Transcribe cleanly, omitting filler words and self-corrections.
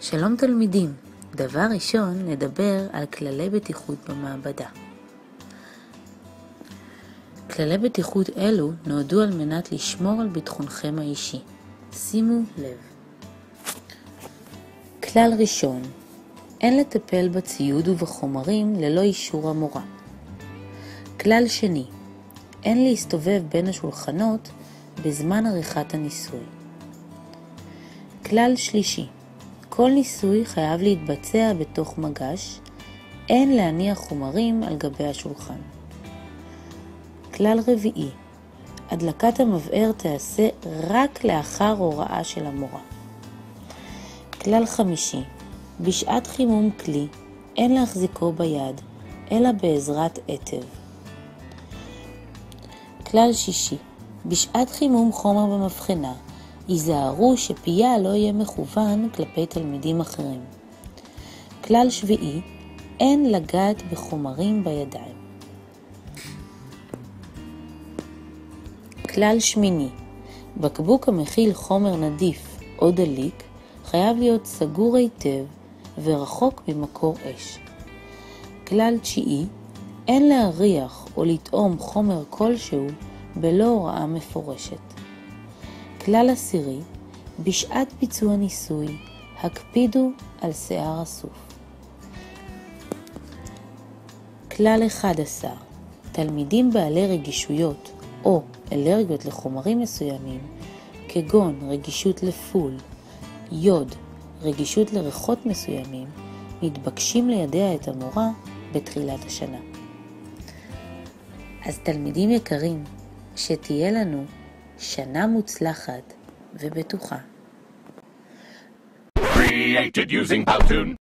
שלום תלמידים, דבר ראשון נדבר על כללי בטיחות במעבדה. כללי בטיחות אלו נועדו על מנת לשמור על ביטחונכם האישי. שימו לב. כלל ראשון, אין לטפל בציוד ובחומרים ללא אישור המורה. כלל שני, אין להסתובב בין השולחנות בזמן עריכת הניסוי. כלל שלישי, כל ניסוי חייב להתבצע בתוך מגש, אין להניח חומרים על גבי השולחן. כלל רביעי, הדלקת המבער תיעשה רק לאחר הוראה של המורה. כלל חמישי, בשעת חימום כלי אין להחזיקו ביד, אלא בעזרת עטב. כלל שישי, בשעת חימום חומר במבחנה, היזהרו שפיה לא יהיה מכוון כלפי תלמידים אחרים. כלל שביעי, אין לגעת בחומרים בידיים. כלל שמיני, בקבוק המכיל חומר נדיף או דליק חייב להיות סגור היטב ורחוק ממקור אש. כלל תשיעי, אין להריח או לטעום חומר כלשהו בלא הוראה מפורשת. כלל עשירי, בשעת ביצוע ניסוי, הקפידו על שיער אסוף. כלל 11, תלמידים בעלי רגישויות או אלרגיות לחומרים מסוימים, כגון רגישות לפול, יוד, רגישות לריחות מסוימים, מתבקשים לידע את המורה בתחילת השנה. אז תלמידים יקרים, שתהיה לנו שנה מוצלחת ובטוחה. Created using Powtoon.